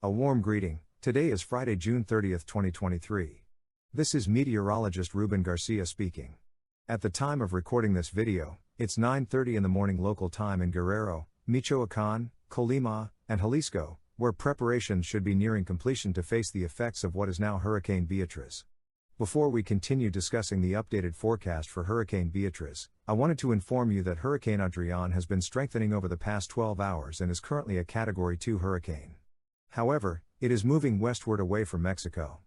A warm greeting. Today is Friday, June 30th, 2023. This is meteorologist Ruben Garcia speaking. At the time of recording this video, it's 9:30 in the morning local time in Guerrero, Michoacan, Colima, and Jalisco, where preparations should be nearing completion to face the effects of what is now Hurricane Beatriz. Before we continue discussing the updated forecast for Hurricane Beatriz, I wanted to inform you that Hurricane Adrian has been strengthening over the past 12 hours and is currently a Category 2 hurricane. However, it is moving westward away from Mexico.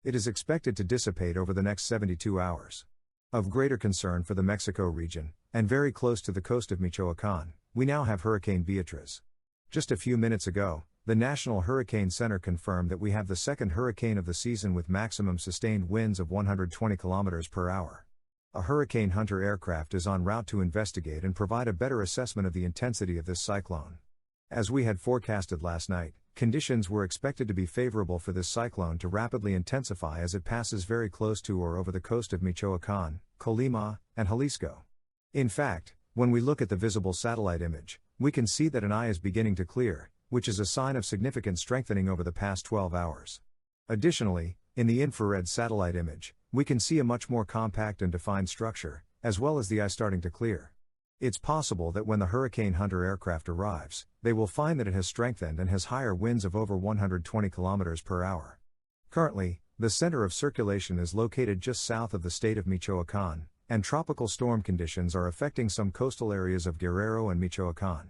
It is expected to dissipate over the next 72 hours. Of greater concern for the Mexico region, and very close to the coast of Michoacan, we now have Hurricane Beatriz. Just a few minutes ago, the National Hurricane Center confirmed that we have the second hurricane of the season with maximum sustained winds of 120 km per hour. A hurricane hunter aircraft is en route to investigate and provide a better assessment of the intensity of this cyclone. As we had forecasted last night, conditions were expected to be favorable for this cyclone to rapidly intensify as it passes very close to or over the coast of Michoacan, Colima, and Jalisco. In fact, when we look at the visible satellite image, we can see that an eye is beginning to clear, which is a sign of significant strengthening over the past 12 hours. Additionally, in the infrared satellite image, we can see a much more compact and defined structure, as well as the eye starting to clear. It's possible that when the hurricane hunter aircraft arrives, they will find that it has strengthened and has higher winds of over 120 km per hour. Currently, the center of circulation is located just south of the state of Michoacan, and tropical storm conditions are affecting some coastal areas of Guerrero and Michoacan.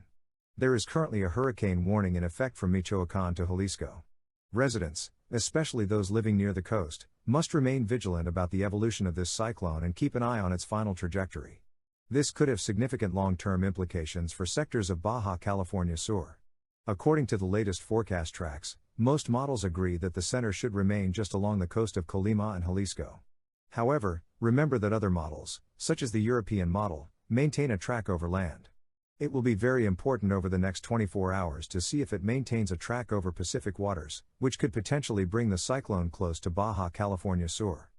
There is currently a hurricane warning in effect from Michoacan to Jalisco. Residents, especially those living near the coast, must remain vigilant about the evolution of this cyclone and keep an eye on its final trajectory. This could have significant long-term implications for sectors of Baja California Sur. According to the latest forecast tracks, most models agree that the center should remain just along the coast of Colima and Jalisco. However, remember that other models, such as the European model, maintain a track over land. It will be very important over the next 24 hours to see if it maintains a track over Pacific waters, which could potentially bring the cyclone close to Baja California Sur.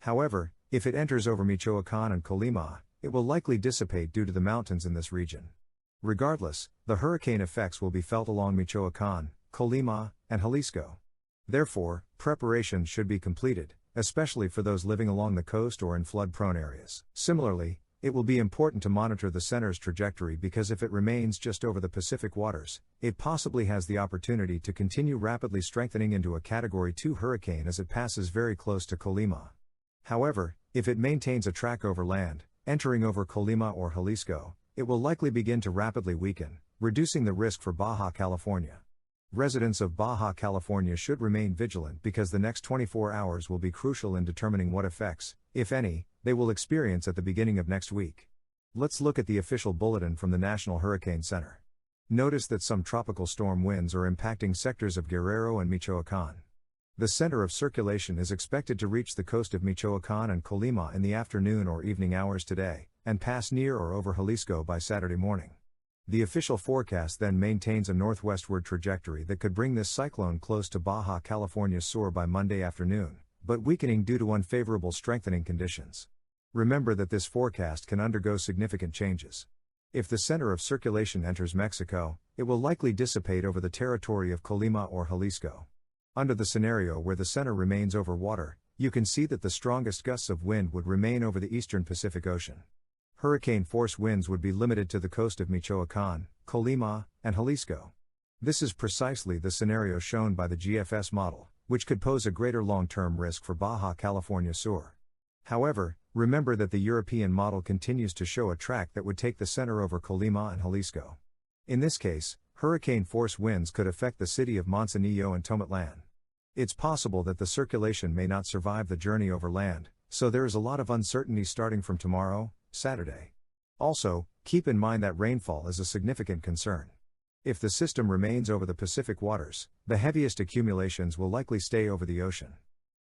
However, if it enters over Michoacan and Colima, it will likely dissipate due to the mountains in this region. Regardless, the hurricane effects will be felt along Michoacan, Colima, and Jalisco. Therefore, preparations should be completed, especially for those living along the coast or in flood-prone areas. Similarly, it will be important to monitor the center's trajectory because if it remains just over the Pacific waters, it possibly has the opportunity to continue rapidly strengthening into a Category 2 hurricane as it passes very close to Colima. However, if it maintains a track over land, entering over Colima or Jalisco, it will likely begin to rapidly weaken, reducing the risk for Baja California. Residents of Baja California should remain vigilant because the next 24 hours will be crucial in determining what effects, if any, they will experience at the beginning of next week. Let's look at the official bulletin from the National Hurricane Center. Notice that some tropical storm winds are impacting sectors of Guerrero and Michoacan. The center of circulation is expected to reach the coast of Michoacan and Colima in the afternoon or evening hours today, and pass near or over Jalisco by Saturday morning. The official forecast then maintains a northwestward trajectory that could bring this cyclone close to Baja California Sur by Monday afternoon, but weakening due to unfavorable strengthening conditions. Remember that this forecast can undergo significant changes. If the center of circulation enters Mexico, it will likely dissipate over the territory of Colima or Jalisco. Under the scenario where the center remains over water, you can see that the strongest gusts of wind would remain over the eastern Pacific Ocean. Hurricane force winds would be limited to the coast of Michoacan, Colima, and Jalisco. This is precisely the scenario shown by the GFS model, which could pose a greater long-term risk for Baja California Sur. However, remember that the European model continues to show a track that would take the center over Colima and Jalisco. In this case, hurricane force winds could affect the city of Manzanillo and Tomatlan. It's possible that the circulation may not survive the journey over land, so there is a lot of uncertainty starting from tomorrow, Saturday. Also, keep in mind that rainfall is a significant concern. If the system remains over the Pacific waters, the heaviest accumulations will likely stay over the ocean.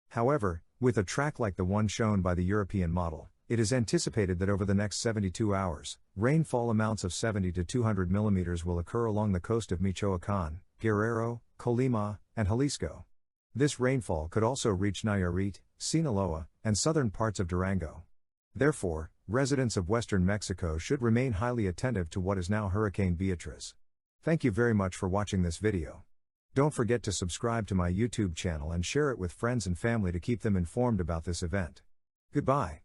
However, with a track like the one shown by the European model, it is anticipated that over the next 72 hours, rainfall amounts of 70 to 200 millimeters will occur along the coast of Michoacan, Guerrero, Colima, and Jalisco. This rainfall could also reach Nayarit, Sinaloa, and southern parts of Durango. Therefore, residents of western Mexico should remain highly attentive to what is now Hurricane Beatriz. Thank you very much for watching this video. Don't forget to subscribe to my YouTube channel and share it with friends and family to keep them informed about this event. Goodbye.